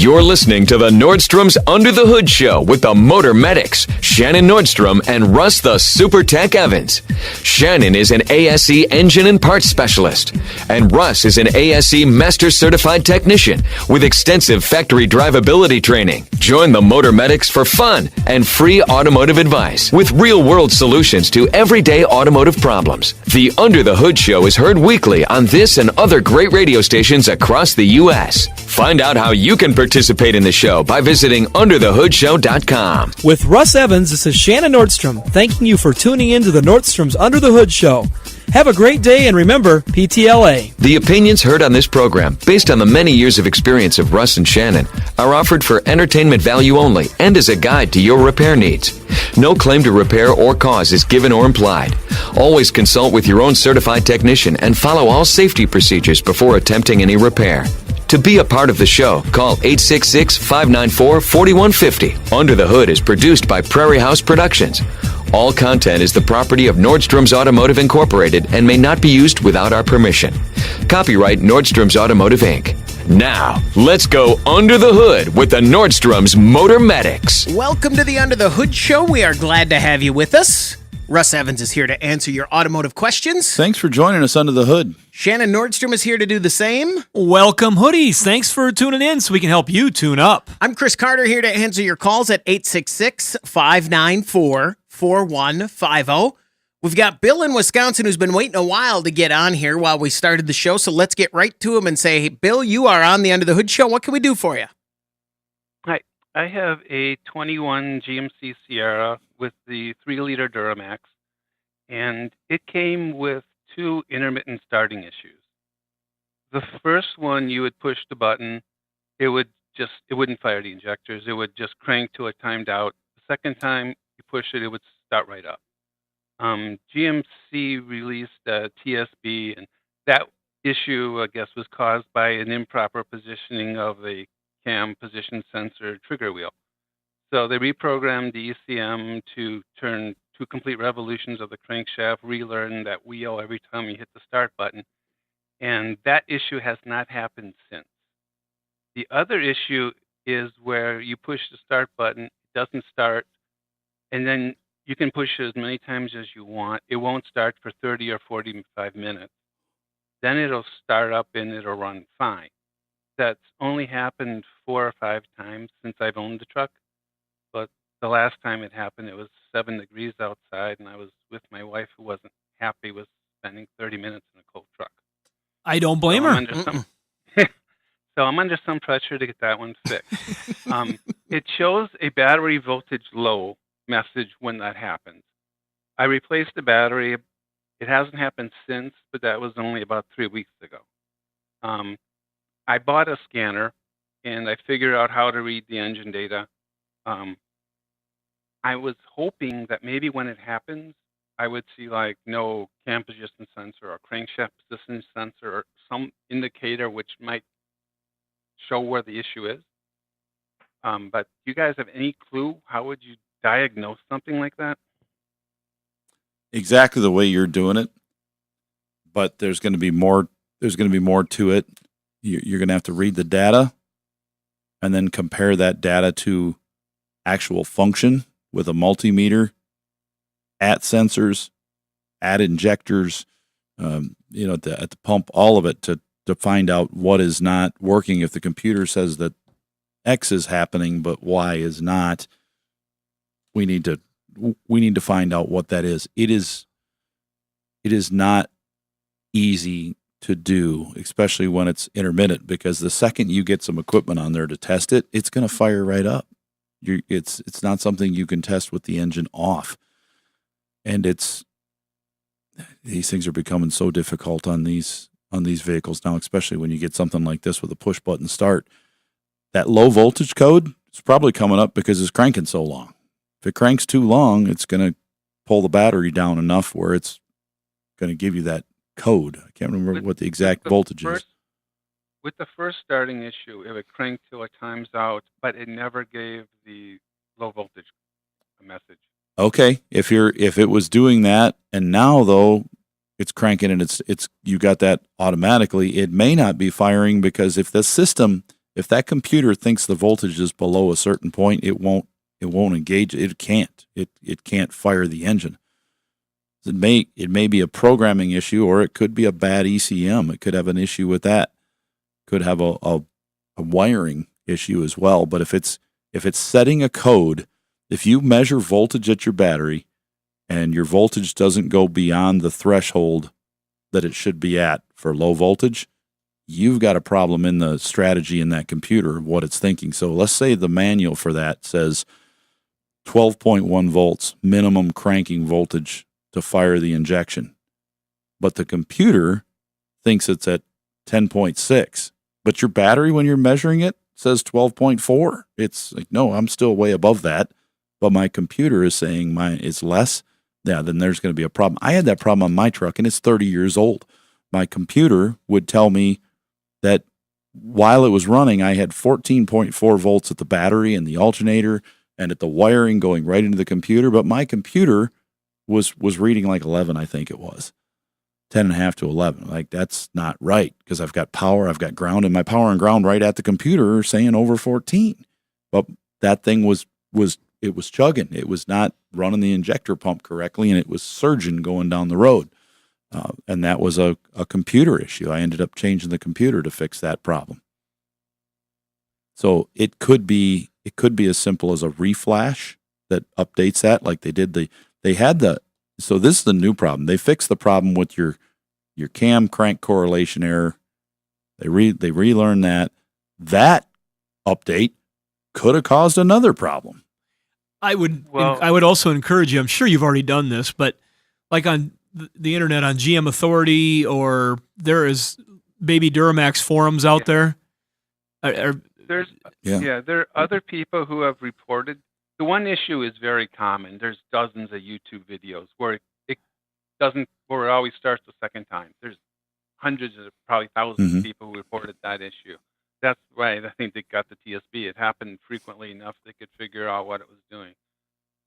You're listening to the Nordstrom's Under the Hood Show with the Motor Medics, Shannon Nordstrom and Russ the Super Tech Evans. Shannon is an ASE engine and parts specialist, and Russ is an ASE Master Certified Technician with extensive factory drivability training. Join the Motor Medics for fun and free automotive advice with real-world solutions to everyday automotive problems. The Under the Hood Show is heard weekly on this and other great radio stations across the U.S. Find out how you can participate in the show by visiting underthehoodshow.com. With Russ Evans, this is Shannon Nordstrom, thanking you for tuning in to the Nordstrom's Under the Hood Show. Have a great day, and remember, PTLA. The opinions heard on this program, based on the many years of experience of Russ and Shannon, are offered for entertainment value only and as a guide to your repair needs. No claim to repair or cause is given or implied. Always consult with your own certified technician and follow all safety procedures before attempting any repair. To be a part of the show, call 866-594-4150. Under the Hood is produced by Prairie House Productions. All content is the property of Nordstrom's Automotive Incorporated and may not be used without our permission. Copyright Nordstrom's Automotive, Inc. Now, let's go under the hood with the Nordstrom's Motor Medics. Welcome to the Under the Hood Show. We are glad to have you with us. Russ Evans is here to answer your automotive questions. Thanks for joining us under the hood. Shannon Nordstrom is here to do the same. Welcome, hoodies. Thanks for tuning in so we can help you tune up. I'm Chris Carter here to answer your calls at 866-594-4150. We've got Bill in Wisconsin who's been waiting a while to get on here while we started the show, so let's get right to him and say, hey, Bill, you are on the Under the Hood Show. What can we do for you? Hi. I have a 21 GMC Sierra with the 3-liter Duramax, and it came with two intermittent starting issues. The first one, you would push the button, it wouldn't fire the injectors. It would just crank till it timed out. The second time you push it, it would start right up. GMC released a TSB, and that issue, I guess, was caused by an improper positioning of the cam position sensor trigger wheel. So they reprogrammed the ECM to turn 2 complete revolutions of the crankshaft, relearn that wheel every time you hit the start button. And that issue has not happened since. The other issue is where you push the start button, it doesn't start, and then you can push it as many times as you want. It won't start for 30 or 45 minutes. Then it'll start up and it'll run fine. That's only happened 4 or 5 times since I've owned the truck. But the last time it happened, it was 7 degrees outside, and I was with my wife who wasn't happy with spending 30 minutes in a cold truck. I don't blame her. So I'm under some pressure to get that one fixed. It shows a battery voltage low message when that happens. I replaced the battery. It hasn't happened since, but that was only about 3 weeks ago. I bought a scanner, and I figured out how to read the engine data. I was hoping that maybe when it happens, I would see like no cam position sensor or crankshaft position sensor or some indicator which might show where the issue is. But do you guys have any clue? How would you diagnose something like that? Exactly the way you're doing it, but there's going to be more. There's going to be more to it. You're going to have to read the data and then compare that data to actual function with a multimeter, at sensors, at injectors, at the pump, all of it to find out what is not working. If the computer says that X is happening but Y is not, we need to find out what that is. It is not easy to do, especially when it's intermittent, because the second you get some equipment on there to test it, it's going to fire right up. It's not something you can test with the engine off. And these things are becoming so difficult on these vehicles now, especially when you get something like this with a push button start. That low voltage code is probably coming up because it's cranking so long. If it cranks too long, it's going to pull the battery down enough where it's going to give you that code. I can't remember what the exact voltage is. With the first starting issue, it would crank till it times out, but it never gave the low voltage message. Okay, if it was doing that, and now though it's cranking and it's you got that automatically, it may not be firing, because if the system If that computer thinks the voltage is below a certain point, it won't engage. It can't. It can't fire the engine. It may be a programming issue, or it could be a bad ECM. It could have an issue with that. Could have a wiring issue as well. But if it's setting a code, if you measure voltage at your battery and your voltage doesn't go beyond the threshold that it should be at for low voltage, you've got a problem in the strategy in that computer of what it's thinking. So let's say the manual for that says 12.1 volts minimum cranking voltage to fire the injection, but the computer thinks it's at 10.6, but your battery, when you're measuring it, says 12.4. It's like, no, I'm still way above that, but my computer is saying it's less. Yeah, then there's going to be a problem. I had that problem on my truck, and it's 30 years old. My computer would tell me that while it was running, I had 14.4 volts at the battery and the alternator and at the wiring going right into the computer, but my computer was reading like 11, I think it was. 10.5 to 11. Like, that's not right, because I've got power, I've got ground, and my power and ground right at the computer are saying over 14. But that thing was chugging. It was not running the injector pump correctly, and it was surging going down the road. And that was a computer issue. I ended up changing the computer to fix that problem. So it could be as simple as a reflash that updates that, like they did so this is the new problem. They fixed the problem with your cam crank correlation error. They relearned that. That update could have caused another problem. I would also encourage you, I'm sure you've already done this, but like on the internet, on GM Authority, or there is baby Duramax forums out there. There are other people who have reported. The one issue is very common. There's dozens of YouTube videos where it always starts the second time. There's hundreds of, probably thousands of people who reported that issue. That's why I think they got the TSB. It happened frequently enough they could figure out what it was doing.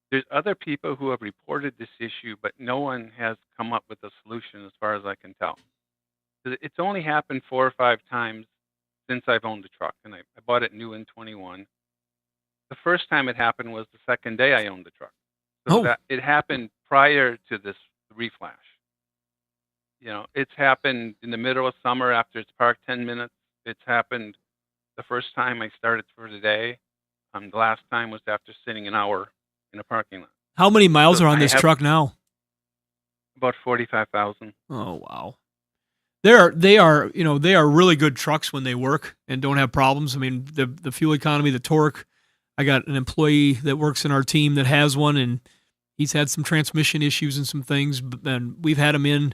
There's other people who have reported this issue, but no one has come up with a solution as far as I can tell. It's only happened 4 or 5 times since I've owned the truck, and I bought it new in 21. The first time it happened was the second day I owned the truck. So it happened prior to this reflash. It's happened in the middle of summer after it's parked 10 minutes. It's happened the first time I started for the day. The last time was after sitting an hour in a parking lot. How many miles are on this truck now? About 45,000. Oh, wow. They are really good trucks when they work and don't have problems. I mean, the fuel economy, the torque. I got an employee that works in our team that has one, and he's had some transmission issues and some things, and we've had them in.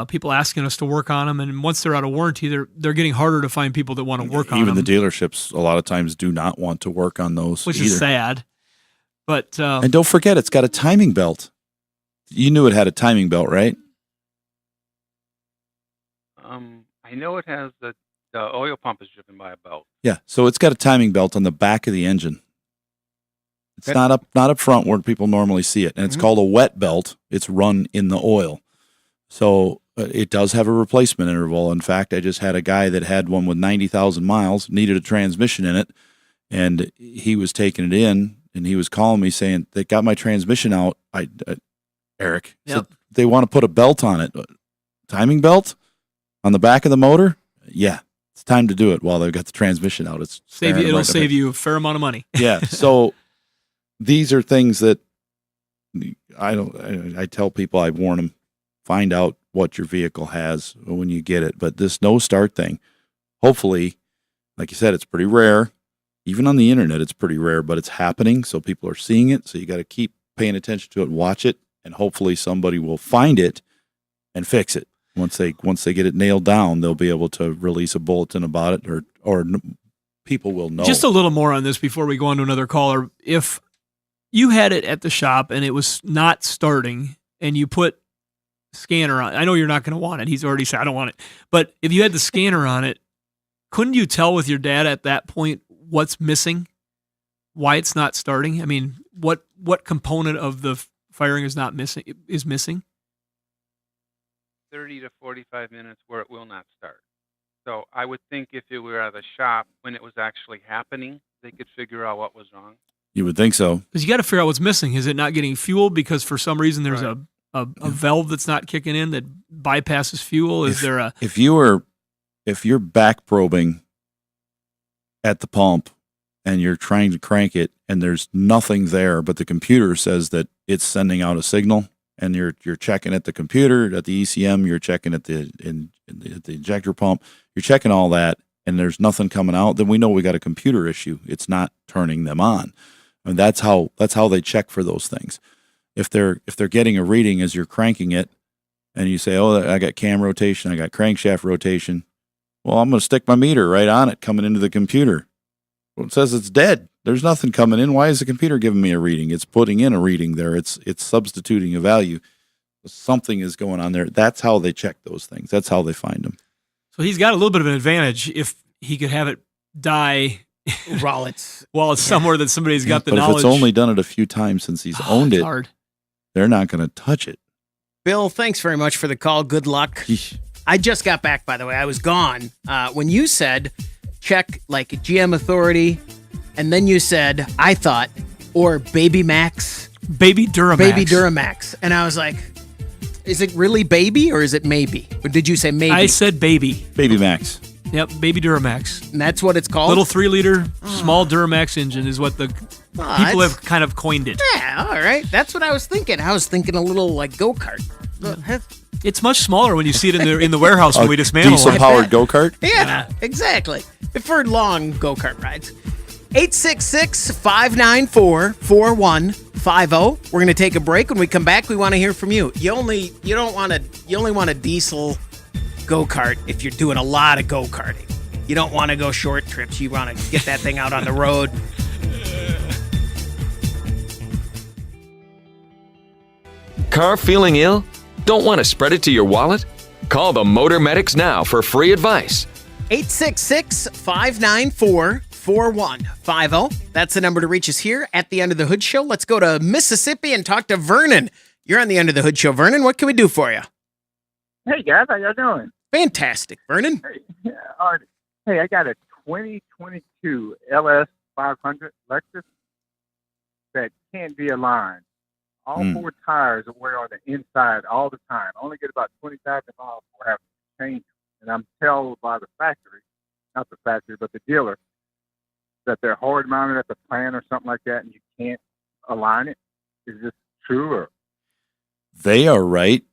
People asking us to work on them, and once they're out of warranty, they're getting harder to find people that want to work on them. Even the dealerships a lot of times do not want to work on those, which is sad. But and don't forget, it's got a timing belt. You knew it had a timing belt, right? I know it has the oil pump is driven by a belt. Yeah, so it's got a timing belt on the back of the engine. It's not up front where people normally see it, and it's called a wet belt. It's run in the oil. So it does have a replacement interval. In fact, I just had a guy that had one with 90,000 miles, needed a transmission in it, and he was taking it in, and he was calling me saying, they got my transmission out. Eric, said, they want to put a belt on it. Timing belt on the back of the motor? Yeah, it's time to do it while they've got the transmission out. It'll save you a fair amount of money. Yeah, so these are things that I tell people, I warn them, find out what your vehicle has when you get it. But this no start thing, hopefully, like you said, it's pretty rare. Even on the internet, it's pretty rare, but it's happening. So people are seeing it. So you got to keep paying attention to it, watch it, and hopefully somebody will find it and fix it. Once they get it nailed down, they'll be able to release a bulletin about it, or people will know. Just a little more on this before we go on to another caller. If you had it at the shop and it was not starting, and you put scanner on, I know you're not going to want it. He's already said I don't want it. But if you had the scanner on it, couldn't you tell with your data at that point what's missing, why it's not starting? I mean, what component of the firing is missing? 30 to 45 minutes where it will not start. So I would think if it were at a shop when it was actually happening, they could figure out what was wrong. You would think so. Because you got to figure out what's missing. Is it not getting fuel because for some reason there's Right. a valve that's not kicking in that bypasses fuel? Is there a If you're back probing at the pump and you're trying to crank it and there's nothing there, but the computer says that it's sending out a signal, and you're checking at the computer, at the ECM, you're checking at the injector pump, you're checking all that, and there's nothing coming out, then we know we got a computer issue. It's not turning them on. And that's how they check for those things. If they're getting a reading as you're cranking it, and you say, "Oh, I got cam rotation, I got crankshaft rotation," well, I'm going to stick my meter right on it coming into the computer. Well, it says it's dead. There's nothing coming in. Why is the computer giving me a reading? It's putting in a reading there. It's substituting a value. Something is going on there. That's how they check those things. That's how they find them. so he's got a little bit of an advantage if he could have it die While it's while it's somewhere that somebody's got the but knowledge. if it's only done it a few times since he's owned it's it, hard. they're not going to touch it. Bill, thanks very much for the call. Good luck. Yeesh. I just got back, by the way. I was gone. When you said check like GM Authority, and then you said, I thought, or Baby Max, Baby Duramax. Baby Duramax. And I was like, is it really baby or is it maybe? Or did you say maybe? I said baby. Baby Max. Yep, Baby Duramax. And that's what it's called? Little 3-liter small Duramax engine is what the Oh, people that's- have kind of coined it. Yeah, all right. That's what I was thinking. I was thinking a little like go-kart. It's much smaller when you see it in the warehouse when we dismantle Diesel it. powered go kart. Yeah, exactly. For long go-kart rides. 866-594-4150. We're going to take a break. When we come back, we want to hear from you. You only want a diesel go-kart if you're doing a lot of go-karting. You don't want to go short trips. You want to get that thing out on the road. Car feeling ill? Don't want to spread it to your wallet? Call the Motor Medics now for free advice. 866-594-4150. That's the number to reach us here at the Under the Hood Show. Let's go to Mississippi and talk to Vernon. You're on the Under the Hood Show. Vernon, what can we do for you? Hey guys, how y'all doing? Fantastic, Vernon. Hey, hey, I got a 2022 LS 500 Lexus that can't be aligned. All four tires are wear on the inside all the time. I only get about 20,000 miles before I have to change them. And I'm told by the factory, not the factory, but the dealer, that they're hard mounted at the plant or something like that, and you can't align it. Is this true? Or They are right.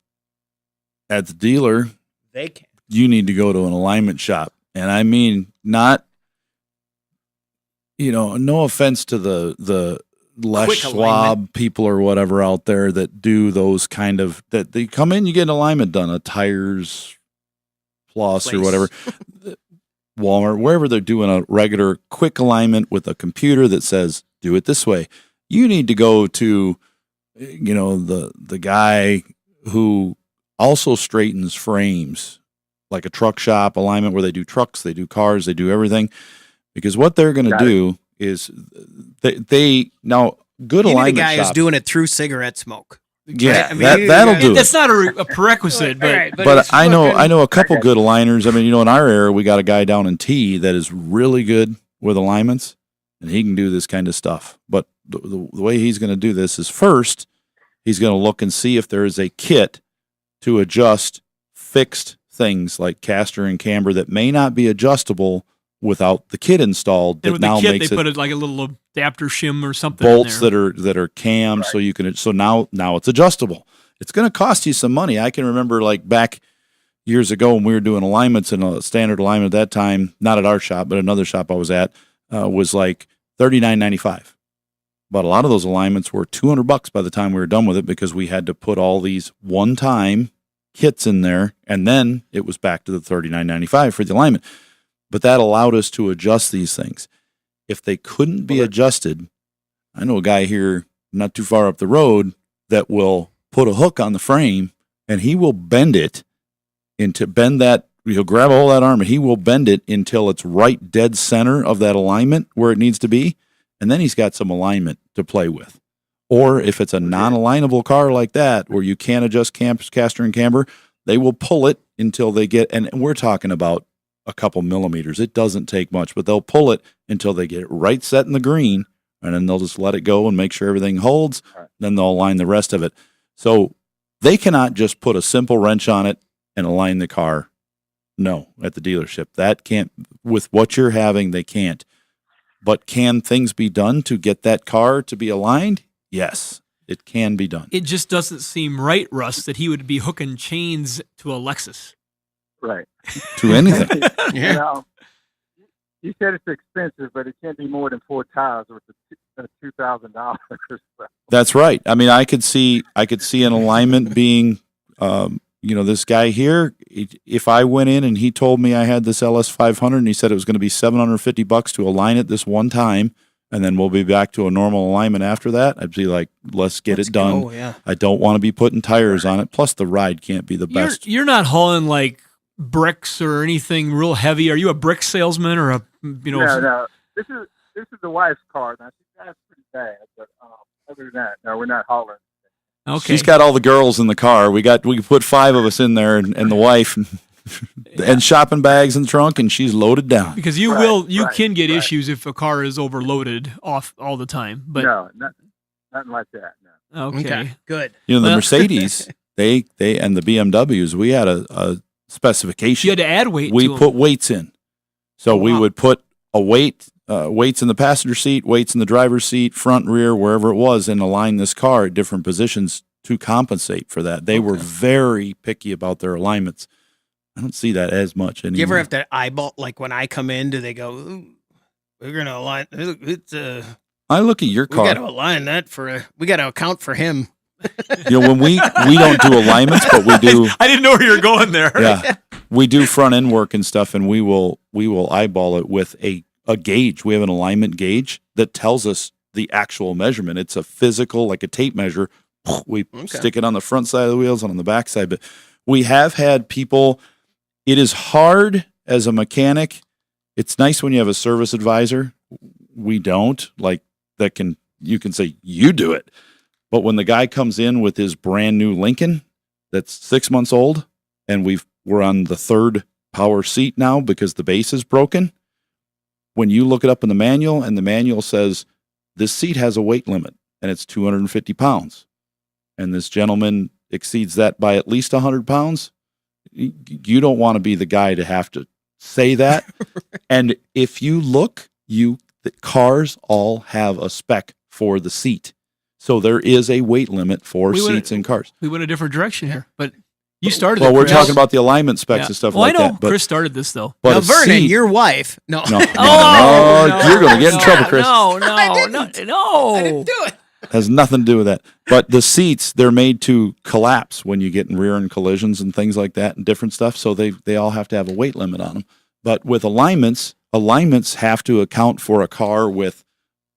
At the dealer, They can. you need to go to an alignment shop. And I mean, not, no offense to the Les Quick Schwab alignment. people or whatever out there that do those kind of, that they come in, you get an alignment done, a Tires Plus or Place. whatever, Walmart, wherever they're doing a regular quick alignment with a computer that says, do it this way. You need to go to, the guy who also straightens frames, like a truck shop alignment where they do trucks, they do cars, they do everything. Because what they're going to Got it. do is they now good You need a alignment guy who's shop. doing it through cigarette smoke. Yeah, I mean, that'll you- do it. That's not a prerequisite, but Right, But it's I know fucking- a couple good aligners. I mean, in our area, we got a guy down in T that is really good with alignments, and he can do this kind of stuff. But the way he's going to do this is first, he's going to look and see if there is a kit to adjust fixed things like caster and camber that may not be adjustable without the kit installed. and That with the now kit makes they it put like a little adapter shim or something bolts in there. that are cam, so you can. So now it's adjustable. It's going to cost you some money. I can remember like back years ago when we were doing alignments, and a standard alignment at that time, not at our shop, but another shop I was at, was like $39.95. But a lot of those alignments were $200 by the time we were done with it, because we had to put all these one-time kits in there, and then it was back to the $39.95 for the alignment. But that allowed us to adjust these things. If they couldn't be adjusted, I know a guy here not too far up the road that will put a hook on the frame, and he will bend it he'll grab a hold of that arm and he will bend it until it's right dead center of that alignment where it needs to be. And then he's got some alignment to play with. Or if it's a non-alignable car like that, where you can't adjust caster and camber, they will pull it until they get, and we're talking about a couple millimeters. It doesn't take much, but they'll pull it until they get it right set in the green, and then they'll just let it go and make sure everything holds. Then they'll align the rest of it. So they cannot just put a simple wrench on it and align the car. No, at the dealership. That can't, with what you're having, they can't. But can things be done to get that car to be aligned? Yes, it can be done. It just doesn't seem right, Russ, that he would be hooking chains to a Lexus. Right. To anything. You know, you said it's expensive, but it can't be more than 4 tires with $2,000. That's right. I mean, I could see an alignment being, this guy here. If I went in and he told me I had this LS 500 and he said it was going to be $750 to align it this one time, and then we'll be back to a normal alignment after that, I'd be like, let's get it done. Go, yeah. I don't want to be putting tires on it. Plus, the ride can't be the best. You're not hauling like bricks or anything real heavy. Are you a brick salesman or No. This is the wife's car. Now she drives pretty bad, but other than that, no, we're not hauling. Okay. She's got all the girls in the car. We put 5 of us in there and the wife and shopping bags in the trunk, and she's loaded down. Because you can get issues if a car is overloaded off all the time. But no, nothing like that. No. Okay. Good. The Mercedes, they and the BMWs, we had a specification. You had to add weight. We to put weights in, so we would put a weights in the passenger seat, weights in the driver's seat, front, rear, wherever it was, and align this car at different positions to compensate for that. They were very picky about their alignments. I don't see that as much anymore. Do you ever have to eyeball, like when I come in, do they go, "Ooh, we're going to align, I look at your we car. got to align that we got to account for him." When we don't do alignments, but we do. I didn't know where you were going there. Yeah, we do front end work and stuff, and we will eyeball it with a gauge. We have an alignment gauge that tells us the actual measurement. It's a physical, like a tape measure. We stick it on the front side of the wheels and on the back side. But we have had people. It is hard as a mechanic. It's nice when you have a service advisor. We don't you can say you do it. But when the guy comes in with his brand new Lincoln that's 6 months old, and we're on the 3rd power seat now because the base is broken. When you look it up in the manual, and the manual says this seat has a weight limit and it's 250 pounds, and this gentleman exceeds that by at least 100 pounds, you don't want to be the guy to have to say that. And if you look, the cars all have a spec for the seat. So there is a weight limit for seats in cars. We went a different direction here, but you started. Well, we're Chris. talking about the alignment specs and stuff like that. I know. But, Chris started this though. but Now, a Vernon, seat- your wife. No. No, No, you're going to get in trouble, Chris. No, I no, didn't. no. I didn't do it. Has nothing to do with that. But the seats, they're made to collapse when you get in rear end collisions and things like that and different stuff. So they all have to have a weight limit on them. But with alignments have to account for a car with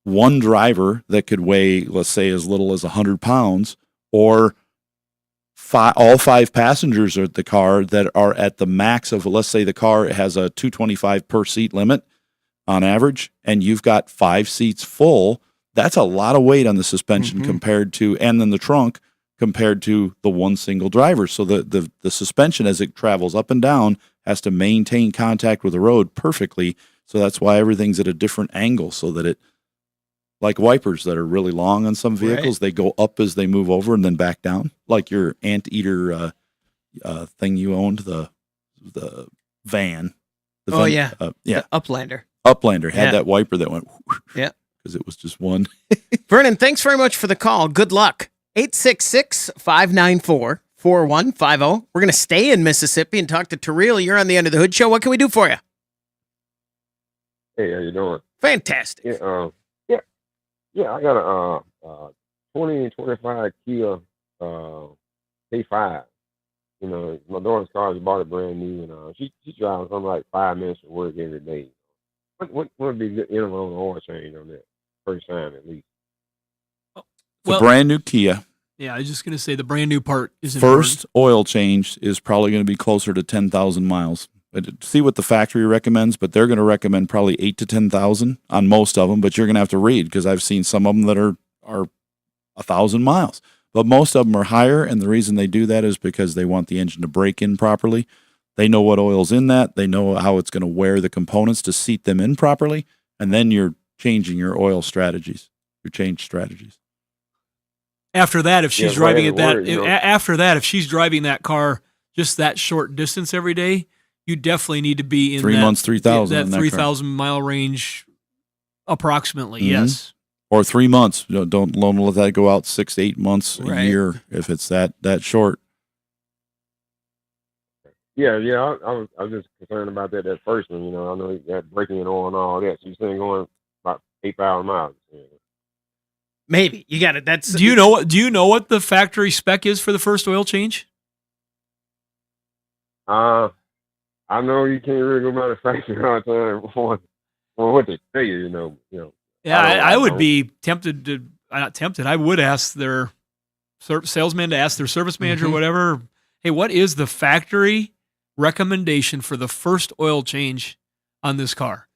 one driver that could weigh, let's say, as little as 100 pounds, or all 5 passengers at the car that are at the max of, let's say the car has a 225 per seat limit on average, and you've got 5 seats full. That's a lot of weight on the suspension compared to, and then the trunk compared to the one single driver. So the suspension, as it travels up and down, has to maintain contact with the road perfectly. So that's why everything's at a different angle, so that it, like wipers that are really long on some vehicles, they go up as they move over and then back down. Like your anteater thing you owned, the van. The Uplander. Uplander had that wiper that went. Yeah. Because it was just one. Vernon, thanks very much for the call. Good luck. 866-594-4150. We're going to stay in Mississippi and talk to Terrell. You're on the End of the Hood Show. What can we do for you? Hey, how you doing? Fantastic. Yeah, I got a 2025 Kia K5. You know, my daughter's car, just bought it brand new, and she drives something like 5 minutes to work every day. What would be good interval on the oil change on that first time at least? The brand new Kia. Yeah, I was just going to say the brand new part is First oil change is probably going to be closer to 10,000 miles. See what the factory recommends, but they're going to recommend probably 8 to 10,000 on most of them. But you're going to have to read, because I've seen some of them that are 1,000 miles, but most of them are higher. And the reason they do that is because they want the engine to break in properly. They know what oil's in that. They know how it's going to wear the components to seat them in properly. And then you're changing your oil strategies, your change strategies. After that, if she's Yeah, driving it whatever word, you know. after that, if she's driving that car just that short distance every day, you definitely need to be in 3 months, 3,000 in that that 3,000 mile range, approximately. Mhm. Yes. Or 3 months. Don't let that go out 6 to 8 months, a Right. year, if it's that short. Yeah, I was just concerned about that first one. You know, I know you got breaking it on and all that. So you're saying going about 8,000 miles. You know. Maybe you got it. That's Do you know what the factory spec is for the first oil change? I know you can't really go by the factory all the time for what they tell you. You know. Yeah, I I would don't- be tempted to. Not tempted. I would ask their salesman to ask their service manager, Mhm. whatever. Hey, what is the factory recommendation for the first oil change on this car?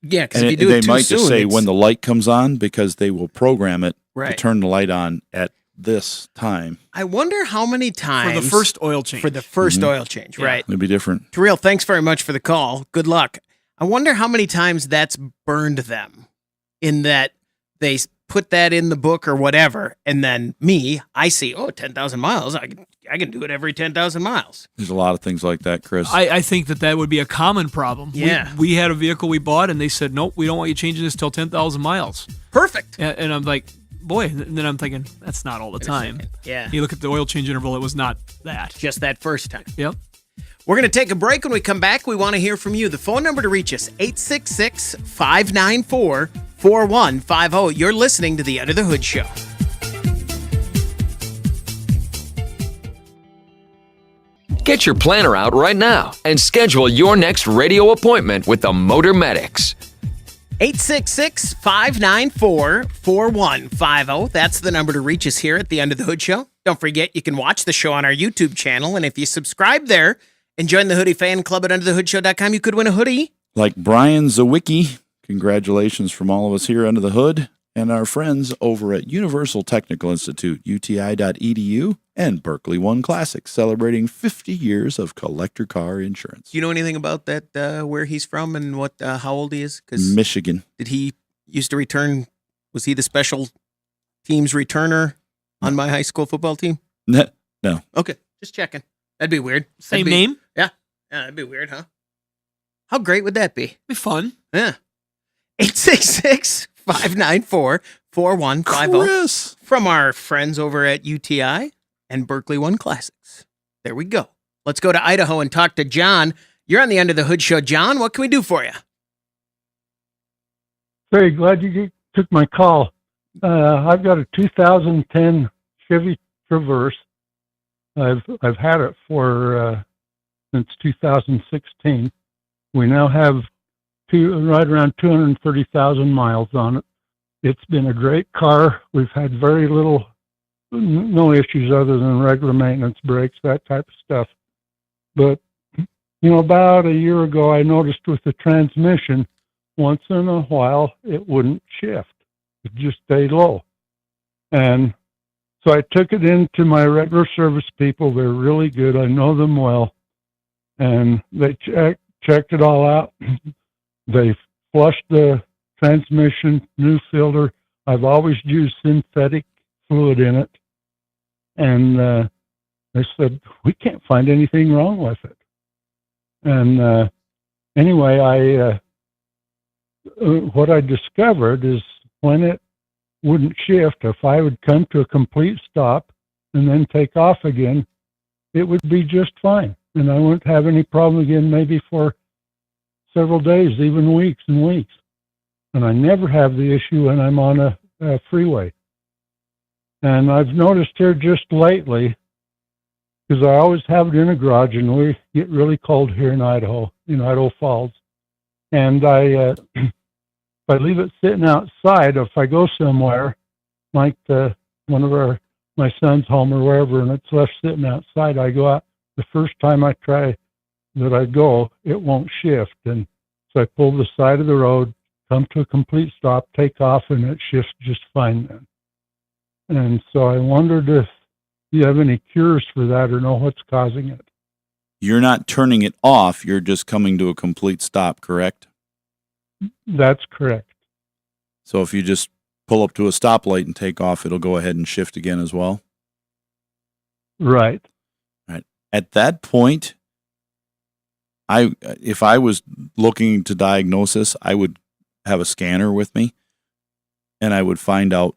yeah. Because And if you do they it too might soon, just say it's- when the light comes on, because they will program it to right. turn the light on at this time. I wonder how many times For the first oil change. for the first Mhm. oil change. Yeah. Right. It'd be different. Terrell, thanks very much for the call. Good luck. I wonder how many times that's burned them in that they put that in the book or whatever. And then I see, 10,000 miles. I can do it every 10,000 miles. There's a lot of things like that, Chris. I think that would be a common problem. Yeah. We had a vehicle we bought, and they said, nope, we don't want you changing this till 10,000 miles. Perfect. And I'm like, boy, and then I'm thinking, that's not all the time. Yeah. You look at the oil change interval, it was not that. Just that first time. Yep. We're going to take a break. When we come back, we want to hear from you. The phone number to reach us, 866-594-4150. You're listening to the Under the Hood Show. Get your planner out right now and schedule your next radio appointment with the Motor Medics. 866-594-4150. That's the number to reach us here at the Under the Hood Show. Don't forget, you can watch the show on our YouTube channel. And if you subscribe there and join the Hoodie Fan Club at underthehoodshow.com, you could win a hoodie. Like Brian Zawicki, congratulations from all of us here under the hood and our friends over at Universal Technical Institute, uti.edu, and Berkeley One Classic, celebrating 50 years of collector car insurance. Do you know anything about that, where he's from and what how old he is? Because Michigan. did he used to return? Was he the special teams returner on my high school football team? No. Okay, just checking. That'd be weird. Same That'd be- name? Yeah, that'd be weird, huh? How great would that be? Be fun. Yeah. 866-594-4150 Chris. from our friends over at UTI and Berkeley One Classics. There we go. Let's go to Idaho and talk to John. You're on the Under the Hood Show. John, what can we do for you? Very glad you took my call. I've got a 2010 Chevy Traverse. I've had it for since 2016. We now have right around 230,000 miles on it. It's been a great car. We've had no issues other than regular maintenance, brakes, that type of stuff. But, about a year ago, I noticed with the transmission, once in a while, it wouldn't shift. It just stayed low. And so I took it into my regular service people. They're really good. I know them well. And they checked it all out. They flushed the transmission, new filter. I've always used synthetic fluid in it. And they said, we can't find anything wrong with it. And anyway, what I discovered is when it wouldn't shift, if I would come to a complete stop and then take off again, it would be just fine. And I wouldn't have any problem again, maybe for several days, even weeks and weeks. And I never have the issue when I'm on a freeway. And I've noticed here just lately, because I always have it in a garage, and we get really cold here in Idaho Falls. And if I leave it sitting outside, if I go somewhere, like one of my son's home or wherever, and it's left sitting outside, I go out. The first time I try that I go, it won't shift. And so I pull the side of the road, come to a complete stop, take off, and it shifts just fine then. And so I wondered if you have any cures for that or know what's causing it. you're not turning it off. You're just coming to a complete stop, correct? That's correct. So if you just pull up to a stoplight and take off, it'll go ahead and shift again as well. Right. Right. At that point, if I was looking to diagnose this, I would have a scanner with me, and I would find out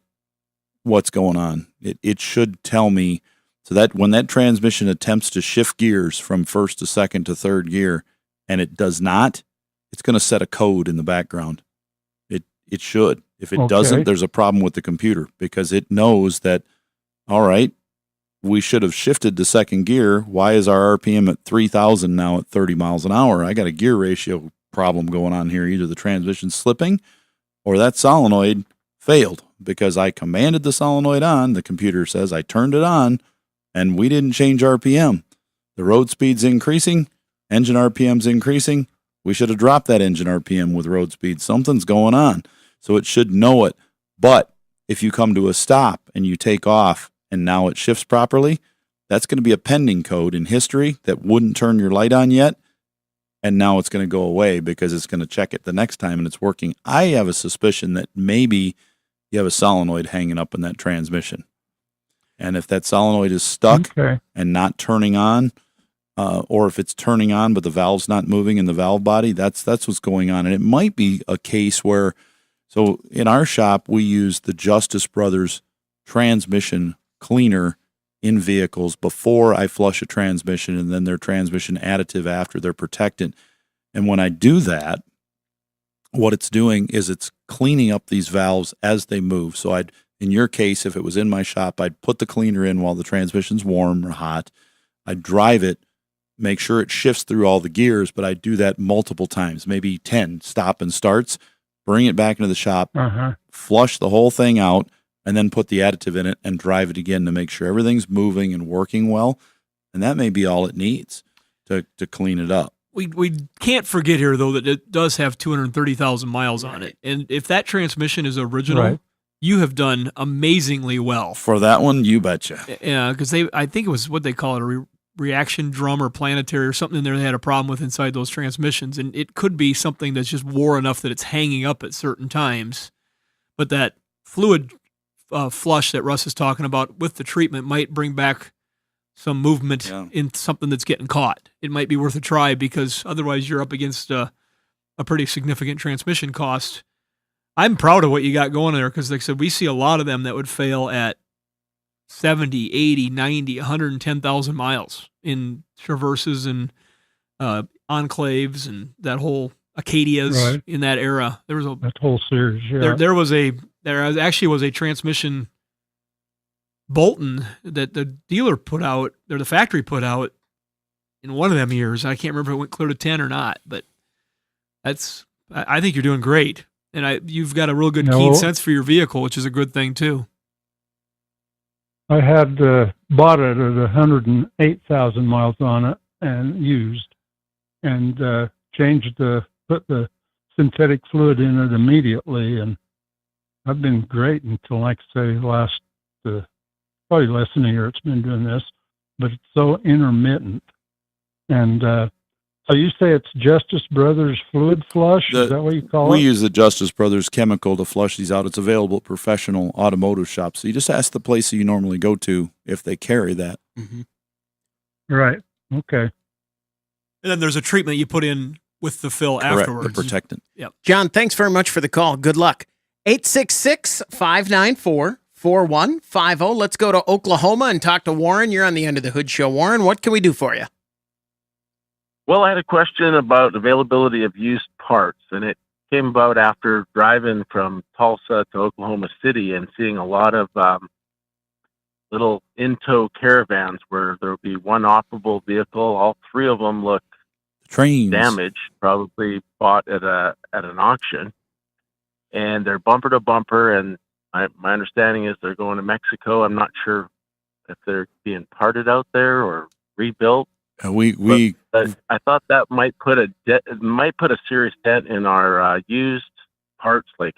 what's going on. It should tell me, so that when that transmission attempts to shift gears from first to second to third gear, and it does not, it's going to set a code in the background. It should. If it doesn't, there's a problem with the computer, because it knows that, all right, we should have shifted to second gear. Why is our RPM at 3,000 now at 30 miles an hour? I got a gear ratio problem going on here. Either the transmission's slipping or that solenoid failed, because I commanded the solenoid on. The computer says I turned it on, and we didn't change RPM. The road speed's increasing, engine RPM's increasing. We should have dropped that engine RPM with road speed. Something's going on. So it should know it. But if you come to a stop and you take off and now it shifts properly, that's going to be a pending code in history that wouldn't turn your light on yet. And now it's going to go away because it's going to check it the next time and it's working. I have a suspicion that maybe you have a solenoid hanging up in that transmission. And if that solenoid is stuck and not turning on, or if it's turning on but the valve's not moving in the valve body, that's what's going on. And it might be a case where, so in our shop, we use the Justice Brothers transmission cleaner in vehicles before I flush a transmission, and then their transmission additive after, their protectant. And when I do that, what it's doing is it's cleaning up these valves as they move. So in your case, if it was in my shop, I'd put the cleaner in while the transmission's warm or hot. I'd drive it, make sure it shifts through all the gears, but I do that multiple times, maybe 10 stop and starts, bring it back into the shop, flush the whole thing out, and then put the additive in it and drive it again to make sure everything's moving and working well. And that may be all it needs to clean it up. We can't forget here, though, that it does have 230,000 miles on it. And if that transmission is original, you have done amazingly well. For that one, you betcha. Yeah, because I think it was what they call it, a reaction drum or planetary or something in there they had a problem with inside those transmissions. And it could be something that's just wore enough that it's hanging up at certain times. But that fluid flush that Russ is talking about with the treatment might bring back some movement in something that's getting caught. It might be worth a try, because otherwise you're up against a pretty significant transmission cost. I'm proud of what you got going there, because like I said, we see a lot of them that would fail at 70, 80, 90, 110,000 miles in Traverses and Enclaves and that whole Acadias in that era. There was that whole series. Yeah. There actually was a transmission Bolton that the dealer put out, or the factory put out in one of them years. I can't remember if it went clear to 10 or not, but I think you're doing great. And you've got a real good keen sense for your vehicle, which is a good thing too. I had bought it at 108,000 miles on it and used, and put the synthetic fluid in it immediately, and I've been great until, like I say, last probably less than a year it's been doing this, but it's so intermittent. And so you say it's Justice Brothers Fluid Flush? Is that what you call it? We use the Justice Brothers chemical to flush these out. It's available at professional automotive shops. So you just ask the place that you normally go to if they carry that. Right. Okay. And then there's a treatment you put in with the fill afterwards. The protectant. Yep. John, thanks very much for the call. Good luck. 866-594-4150. Let's go to Oklahoma and talk to Warren. You're on the End of the Hood Show. Warren, what can we do for you? Well, I had a question about availability of used parts, and it came about after driving from Tulsa to Oklahoma City and seeing a lot of little in-tow caravans where there would be one operable vehicle. All three of them look damaged, probably bought at an auction, and they're bumper to bumper. And my understanding is they're going to Mexico. I'm not sure if they're being parted out there or rebuilt. But I thought that might put a serious dent in our used parts, like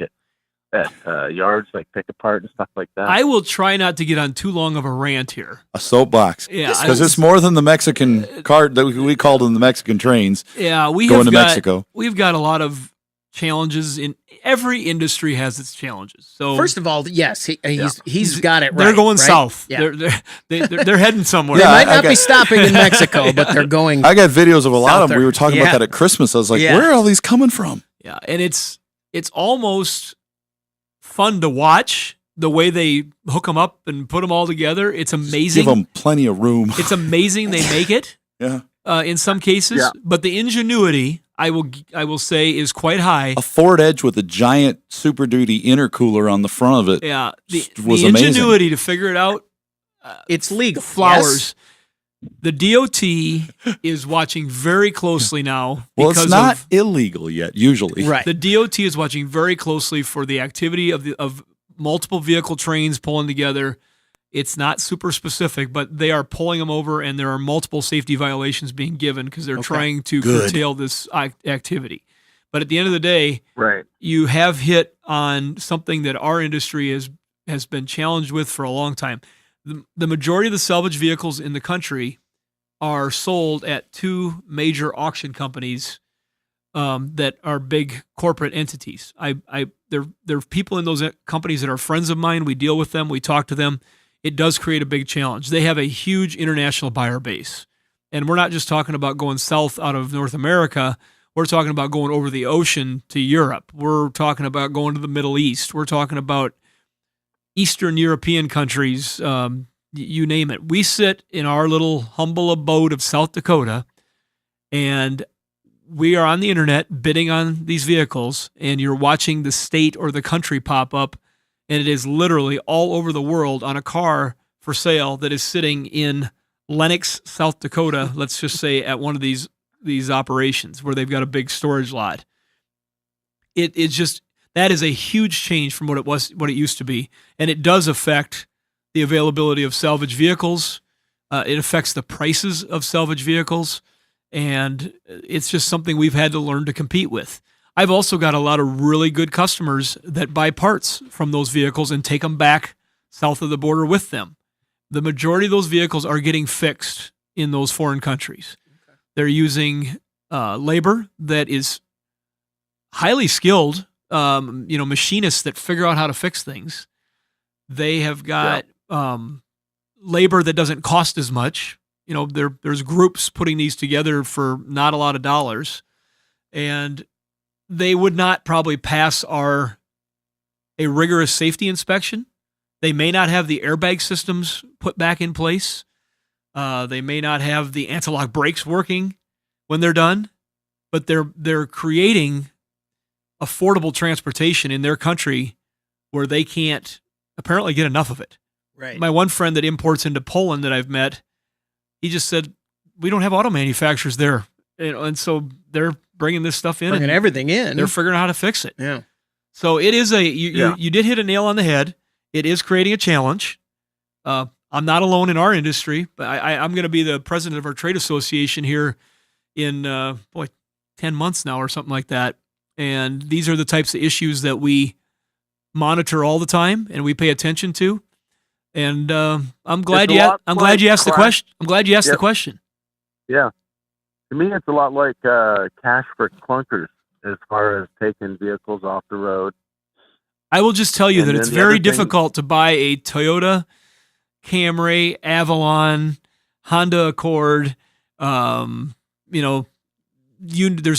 at yards, like pick apart and stuff like that? I will try not to get on too long of a rant here. A soapbox. Yeah, Because it's more than the Mexican cart that we called them the Mexican trains. Yeah, going to Mexico. We've got a lot of challenges in every industry has its challenges. So First of all, yes, he's got it right. They're going right? south. Yeah. They're heading somewhere. They might not be stopping in Mexico, but they're going. I got videos of a lot of them. We were Souther. talking about that at Christmas. I was like, where are all these coming from? Yeah, and it's almost fun to watch the way they hook them up and put them all together. It's amazing. Give them plenty of room. It's amazing they make it. Yeah. In some cases, but the ingenuity, I will say, is quite high. A Ford Edge with a giant Super Duty intercooler on the front of it. Yeah, was the amazing. ingenuity to figure it out. It's legal. Flowers. Yes. The DOT is watching very closely now. Well, because it's not illegal yet. Usually, right? The DOT is watching very closely for the activity of multiple vehicle trains pulling together. It's not super specific, but they are pulling them over, and there are multiple safety violations being given because they're trying to curtail this activity. But at the end of the day, you have hit on something that our industry has been challenged with for a long time. The majority of the salvage vehicles in the country are sold at two major auction companies that are big corporate entities. There are people in those companies that are friends of mine. We deal with them. We talk to them. It does create a big challenge. They have a huge international buyer base. And we're not just talking about going south out of North America. We're talking about going over the ocean to Europe. We're talking about going to the Middle East. We're talking about Eastern European countries, you name it. We sit in our little humble abode of South Dakota, and we are on the internet bidding on these vehicles, and you're watching the state or the country pop up, and it is literally all over the world on a car for sale that is sitting in Lenox, South Dakota, let's just say at one of these operations where they've got a big storage lot. It's just, that is a huge change from what it used to be, and it does affect the availability of salvage vehicles. It affects the prices of salvage vehicles, and it's just something we've had to learn to compete with. I've also got a lot of really good customers that buy parts from those vehicles and take them back south of the border with them. The majority of those vehicles are getting fixed in those foreign countries. Okay. They're using labor that is highly skilled, machinists that figure out how to fix things. They have got labor that doesn't cost as much. There's groups putting these together for not a lot of dollars, and they would not probably pass a rigorous safety inspection. They may not have the airbag systems put back in place. They may not have the anti-lock brakes working when they're done, but they're creating affordable transportation in their country where they can't apparently get enough of it. Right. My one friend that imports into Poland that I've met, he just said, we don't have auto manufacturers there. And so they're bringing this stuff in. Bringing everything in. They're figuring out how to fix it. Yeah. So it is you did hit a nail on the head. It is creating a challenge. I'm not alone in our industry, but I'm going to be the president of our trade association here in 10 months now or something like that. And these are the types of issues that we monitor all the time and we pay attention to. And I'm glad you asked the question. I'm glad you asked the question. Yeah. To me, it's a lot like cash for clunkers as far as taking vehicles off the road. I will just tell you that it's very difficult to buy a Toyota Camry, Avalon, Honda Accord. There's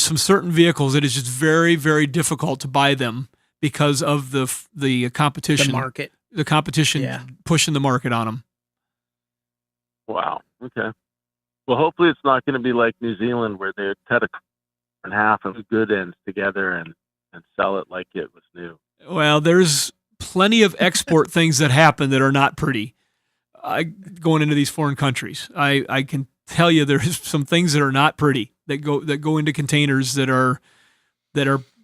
some certain vehicles that is just very, very difficult to buy them because of the competition. The market. The competition pushing the market on them. Wow. Okay. Well, hopefully it's not going to be like New Zealand where they cut in half of the good ends together and sell it like it was new. Well, there's plenty of export things that happen that are not pretty going into these foreign countries. I can tell you there's some things that are not pretty that go into containers that are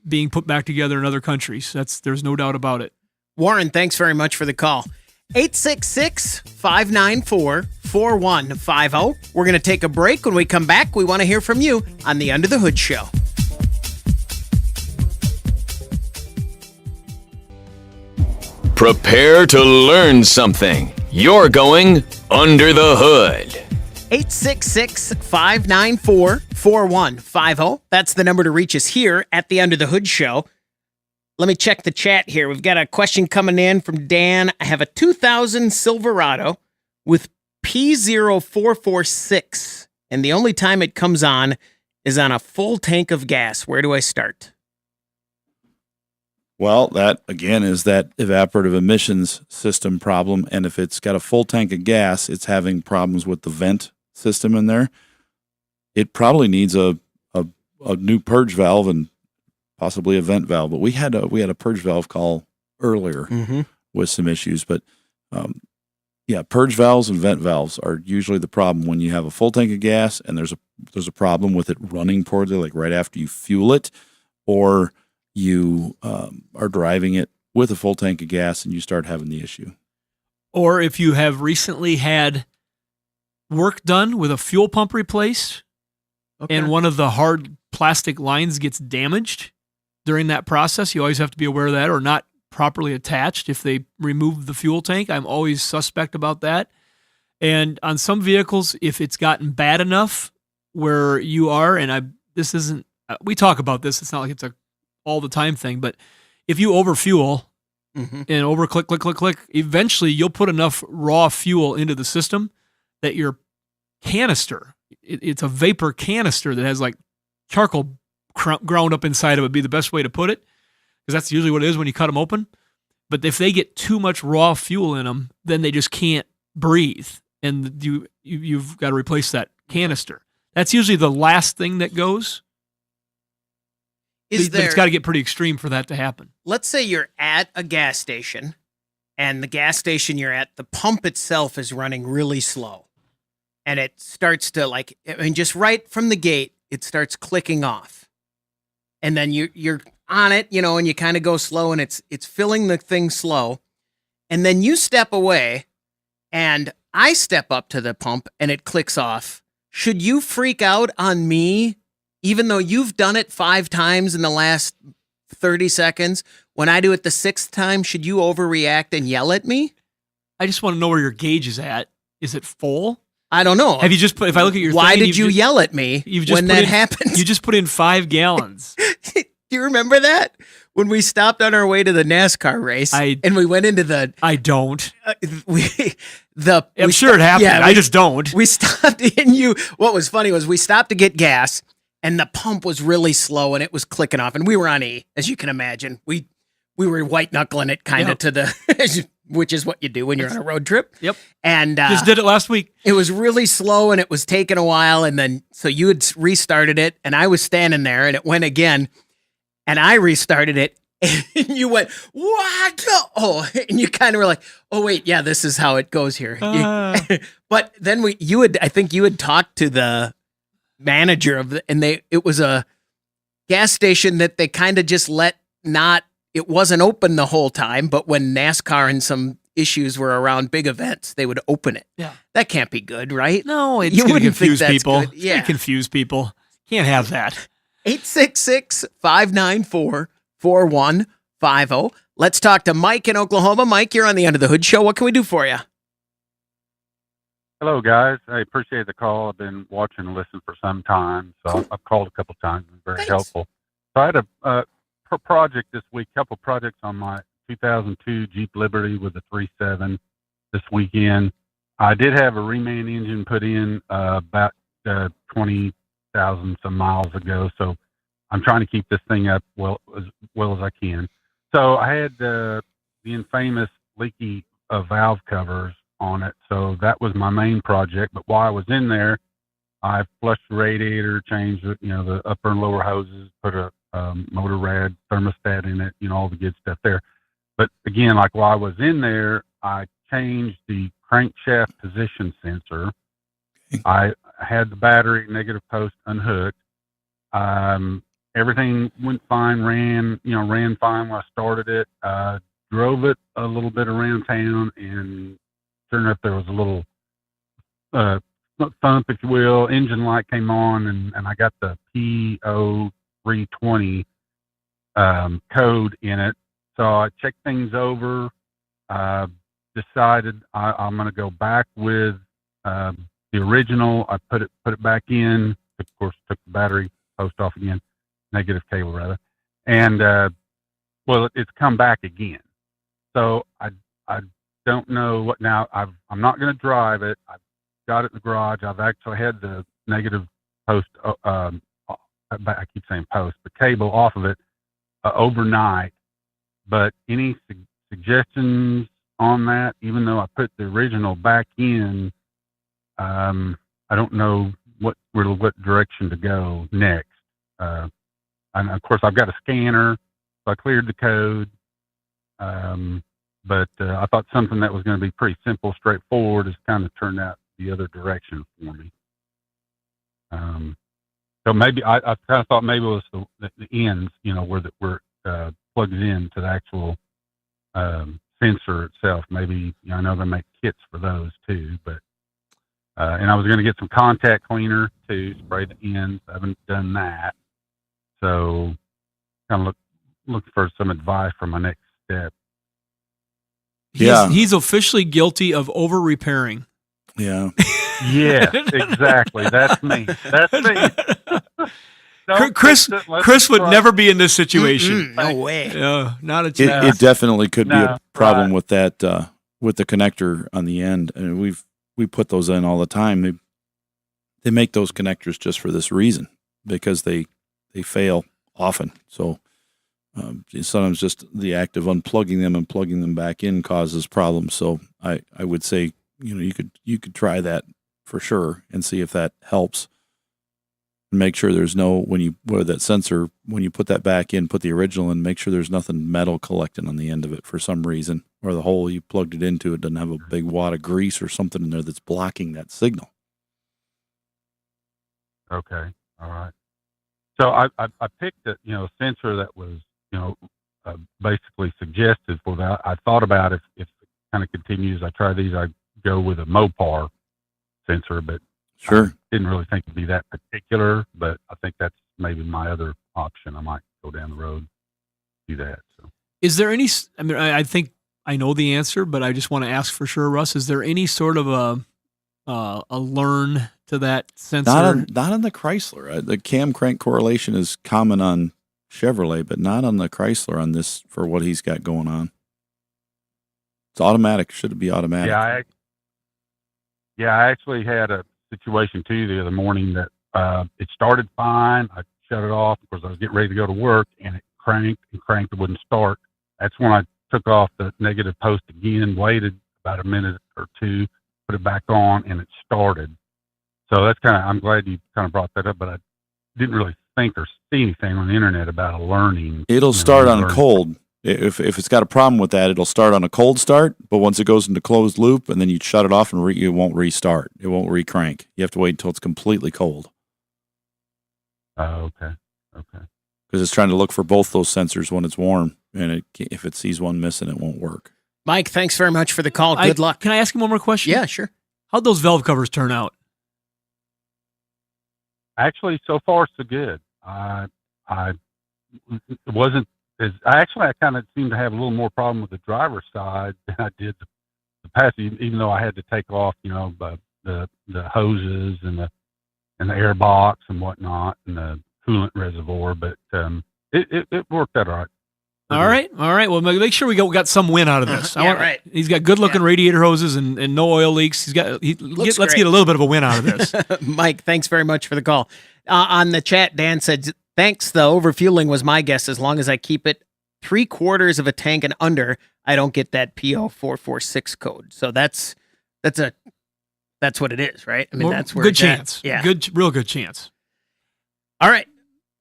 being put back together in other countries. There's no doubt about it. Warren, thanks very much for the call. 866-594-4150. We're going to take a break. When we come back, we want to hear from you on the Under the Hood Show. Prepare to learn something. You're going under the hood. 866-594-4150. That's the number to reach us here at the Under the Hood Show. Let me check the chat here. We've got a question coming in from Dan. I have a 2000 Silverado with P0446, and the only time it comes on is on a full tank of gas. Where do I start? Well, that, again, is that evaporative emissions system problem. And if it's got a full tank of gas, it's having problems with the vent system in there. It probably needs a new purge valve and possibly a vent valve. But we had a purge valve call earlier with some issues. But purge valves and vent valves are usually the problem when you have a full tank of gas and there's a problem with it running poorly, like right after you fuel it, or you are driving it with a full tank of gas and you start having the issue. Or if you have recently had work done with a fuel pump replaced and one of the hard plastic lines gets damaged during that process, you always have to be aware of that, or not properly attached if they remove the fuel tank. I'm always suspect about that. And on some vehicles, if it's gotten bad enough where you are, and this isn't, we talk about this, it's not like it's a all the time thing, but if you overfuel and over click, eventually you'll put enough raw fuel into the system that your canister, it's a vapor canister that has like charcoal ground up inside of it, would be the best way to put it, because that's usually what it is when you cut them open. But if they get too much raw fuel in them, then they just can't breathe, and you've got to replace that canister. That's usually the last thing that goes. But it's got to get pretty extreme for that to happen. Let's say you're at a gas station, and the gas station you're at, the pump itself is running really slow. And it starts to just right from the gate, it starts clicking off. And then you're on it, and you kind of go slow, and it's filling the thing slow. And then you step away, and I step up to the pump, and it clicks off. Should you freak out on me, even though you've done it 5 times in the last 30 seconds? When I do it the 6th time, should you overreact and yell at me? I just want to know where your gauge is at. Is it full? I don't know. Have you just put, if I look at your Why thing, did you yell at me when that happens? You just put in 5 gallons. Do you remember that? When we stopped on our way to the NASCAR race and we went into the... I don't. I'm sure it happened. Yeah, I just don't. We stopped in what was funny was we stopped to get gas, and the pump was really slow and it was clicking off, and we were on E, as you can imagine. We were white knuckling it kind of to the... which is what you do when you're on a road trip. Yep. And just did it last week. It was really slow and it was taking a while. And then, so you had restarted it and I was standing there and it went again and I restarted it and you went, what? Oh, and you kind of were like, oh wait, yeah, this is how it goes here. But then I think you had talked to the manager of it was a gas station that they kind of just it wasn't open the whole time, but when NASCAR and some issues were around big events, they would open it. Yeah. That can't be good, right? No, it's going to confuse people. It's going to confuse people. Can't have that. 866-594-4150. Let's talk to Mike in Oklahoma. Mike, you're on the Under the Hood Show. What can we do for you? Hello, guys. I appreciate the call. I've been watching and listening for some time, so I've called a couple times. It's very helpful. So I had a project this week, couple projects on my 2002 Jeep Liberty with a 3.7 this weekend. I did have a reman engine put in about 20,000 some miles ago, so I'm trying to keep this thing up as well as I can. So I had the infamous leaky valve covers on it, so that was my main project. But while I was in there, I flushed the radiator, changed the upper and lower hoses, put a motor rad thermostat in it, all the good stuff there. But again, like while I was in there, I changed the crankshaft position sensor. I had the battery negative post unhooked. Everything went fine, ran fine when I started it. Drove it a little bit around town, and sure enough, there was a little thump, if you will. Engine light came on, and I got the P0320 code in it. So I checked things over, decided I'm going to go back with the original. I put it back in. Of course, took the battery post off again, negative cable rather, and well, it's come back again. So I don't know what now. I'm not going to drive it. I've got it in the garage. I've actually had the negative post. I keep saying post, but cable off of it overnight. But any suggestions on that? Even though I put the original back in, I don't know what direction to go next. And of course, I've got a scanner, so I cleared the code. But I thought something that was going to be pretty simple, straightforward, has kind of turned out the other direction for me. So maybe I kind of thought maybe it was the ends, where it plugs into the actual sensor itself. Maybe I know they make kits for those too, but and I was going to get some contact cleaner to spray the ends. I haven't done that, so kind of look for some advice for my next step. He's officially guilty of over repairing. Yeah. Yeah, exactly. That's me. Chris would never be in this situation. No way. Not a chance. It definitely could be a problem with that with the connector on the end. And we put those in all the time. They make those connectors just for this reason, because they fail often. So sometimes just the act of unplugging them and plugging them back in causes problems. So I would say, you could try that for sure and see if that helps. And make sure there's when you put that back in, put the original in, make sure there's nothing metal collecting on the end of it for some reason, or the hole you plugged it into, it doesn't have a big wad of grease or something in there that's blocking that signal. Okay. All right. So I picked a sensor that was basically suggested for that. I thought about if it kind of continues, I try these, I go with a Mopar sensor, but sure, didn't really think it'd be that particular. But I think that's maybe my other option. I might go down the road, do that. So, is there any? I mean, I think I know the answer, but I just want to ask for sure, Russ. Is there any sort of a learn to that sensor? Not on the Chrysler. The cam crank correlation is common on Chevrolet, but not on the Chrysler on this for what he's got going on. It's automatic. Should it be automatic? I actually had a situation too the other morning that it started fine. I shut it off. Of course, I was getting ready to go to work, and it cranked. It wouldn't start. That's when I took off the negative post again, waited about a minute or two, put it back on, and it started. So that's I'm glad you kind of brought that up, but I didn't really think or see anything on the internet about a learning. It'll start on cold. If it's got a problem with that, it'll start on a cold start, but once it goes into closed loop, and then you shut it off, and it won't restart. It won't recrank. You have to wait until it's completely cold. Oh, okay. Because it's trying to look for both those sensors when it's warm, and if it sees one missing, it won't work. Mike, thanks very much for the call. Good luck. Can I ask you one more question? Yeah, sure. How'd those valve covers turn out? Actually, so far so good. I wasn't. I kind of seemed to have a little more problem with the driver's side than I did the passenger, even though I had to take off, the hoses and the air box and whatnot and the coolant reservoir. But it worked out all right. All right. Well, make sure we got some win out of this. Right. He's got good-looking radiator hoses and no oil leaks. Let's get a little bit of a win out of this. Mike, thanks very much for the call. On the chat, Dan said, thanks, the overfueling was my guess. As long as I keep it 3/4 of a tank and under, I don't get that PO446 code. So that's what it is, right? I mean, that's where good chance. Yeah. Real good chance. All right.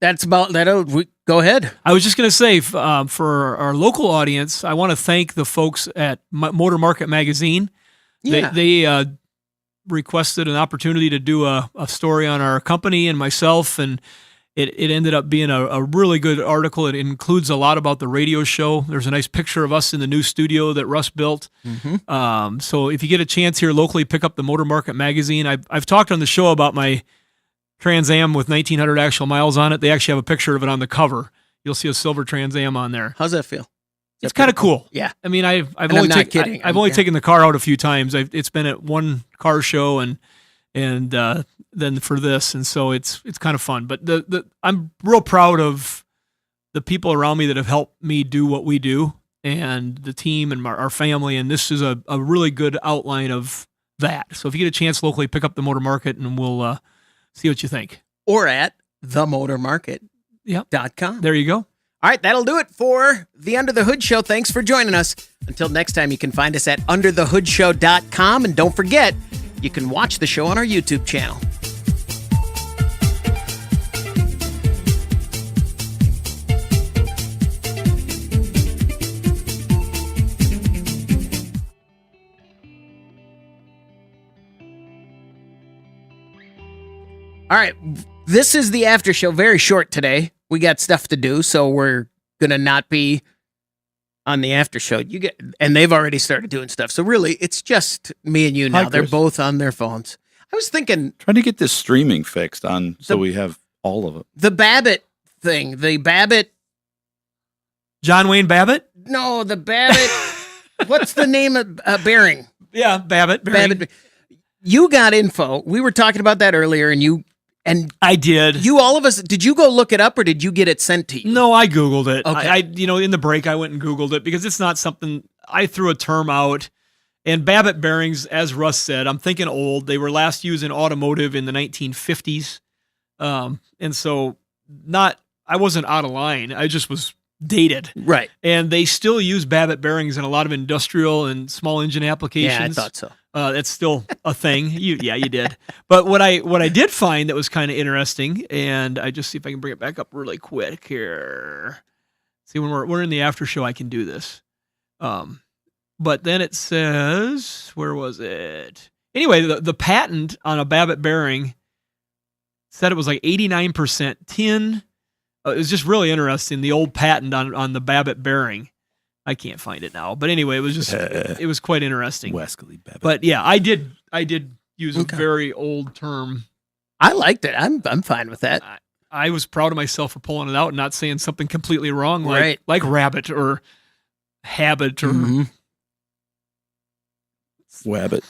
That's about that. Go ahead. I was just going to say, for our local audience, I want to thank the folks at Motor Market Magazine. Yeah. They requested an opportunity to do a story on our company and myself, and it ended up being a really good article. It includes a lot about the radio show. There's a nice picture of us in the new studio that Russ built. Mm-hmm. So if you get a chance here locally, pick up the Motor Market Magazine. I've talked on the show about my Trans Am with 1,900 actual miles on it. They actually have a picture of it on the cover. You'll see a silver Trans Am on there. How's that feel? It's kind of cool. Yeah. I mean, I've And only I'm not kidding. I've only taken the car out a few times. It's been at one car show and then for this, and so it's kind of fun. But I'm real proud of the people around me that have helped me do what we do, and the team and our family. And this is a really good outline of that. So if you get a chance locally, pick up the Motor Market, and we'll see what you think. Or at themotormarket.com. There you go. All right, that'll do it for the Under the Hood Show. Thanks for joining us. Until next time, you can find us at underthehoodshow.com. And don't forget, you can watch the show on our YouTube channel. All right, this is the after show. Very short today. We got stuff to do, so we're gonna not be on the after show. And they've already started doing stuff. So really, it's just me and you now. Hi, They're Chris. both on their phones. I was thinking Trying to get this streaming fixed on so we have all of it. the Babbitt thing. The Babbitt. John Wayne Babbitt? No, the Babbitt. What's the name of Bearing? Yeah, Babbitt. Babbitt. You got info. We were talking about that earlier, and I did. You all of us. Did you go look it up, or did you get it sent to you? No, I Googled it. Okay. I in the break, I went and Googled it because it's not something I threw a term out. And Babbitt bearings, as Russ said, I'm thinking old. They were last used in automotive in the 1950s. And so I wasn't out of line. I just was dated. Right. And they still use Babbitt bearings in a lot of industrial and small engine applications. Yeah, I thought so. That's still a thing. You did. But what I did find that was kind of interesting, and I just see if I can bring it back up really quick here. See, when we're in the after show, I can do this. But then it says, where was it? Anyway, the patent on a Babbitt bearing said it was like 89% tin. It was just really interesting. The old patent on the Babbitt bearing. I can't find it now, but anyway, it was just it was quite interesting. Wesley Babbitt. But yeah, I did use a very old term. I liked it. I'm fine with that. I was proud of myself for pulling it out and not saying something completely wrong, Right. like rabbit or habit or Wabbit.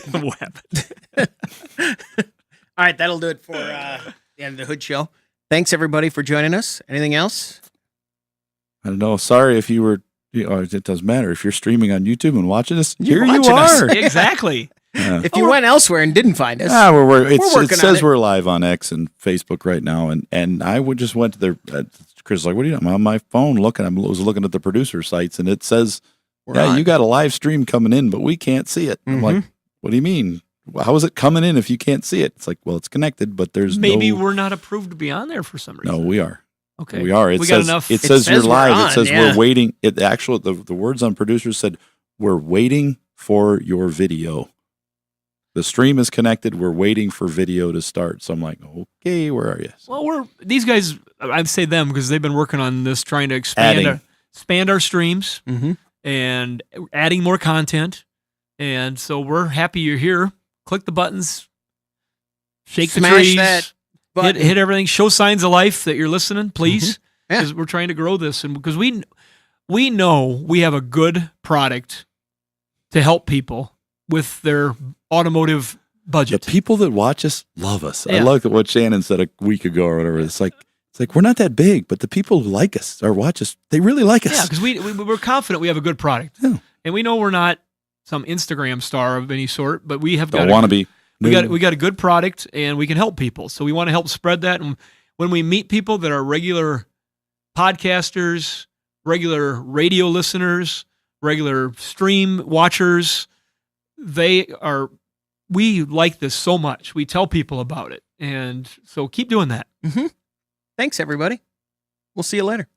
wabbit. All right, that'll do it for the End of the Hood Show. Thanks everybody for joining us. Anything else? I don't know. Sorry if you were. It doesn't matter if you're streaming on YouTube and watching us. You're Here you watching us. are. Exactly. If you went elsewhere and didn't find us, It working says on it. we're live on X and Facebook right now, and I just went to their. Chris was like, "What are you doing?" I'm on my phone looking. I was looking at the producer sites, and it says, We're on. you got a live stream coming in, but we can't see it." I'm like, "What do you mean? How is it coming in if you can't see it?" It's like, well, it's connected, but there's Maybe no. we're not approved to be on there for some reason. No, we are. Okay. We are. It We says got enough. it says you're says we're live. on, It says yeah. we're waiting. The words on producers said we're waiting for your video. The stream is connected. We're waiting for video to start. So I'm like, okay, where are you? Well, these guys. I'd say them because they've been working on this, trying to expand our streams and adding more content. And so we're happy you're here. Click the buttons, shake Smash the trees, that button. hit everything. Show signs of life that you're listening, please, Yeah. because we're trying to grow this, and because we know we have a good product to help people with their automotive The budget. people that watch us love us. I Yeah. like what Shannon said a week ago or whatever. It's like we're not that big, but the people who like us or watch us, they really like us. Yeah, because we're confident we have a good product, Yeah. and we know we're not some Instagram star of any sort, but we have Don't want to be. we got a good product, and we can help people. So we want to help spread that. And when we meet people that are regular podcasters, regular radio listeners, regular stream watchers, we like this so much. We tell people about it, and so keep doing that. Thanks everybody. We'll see you later.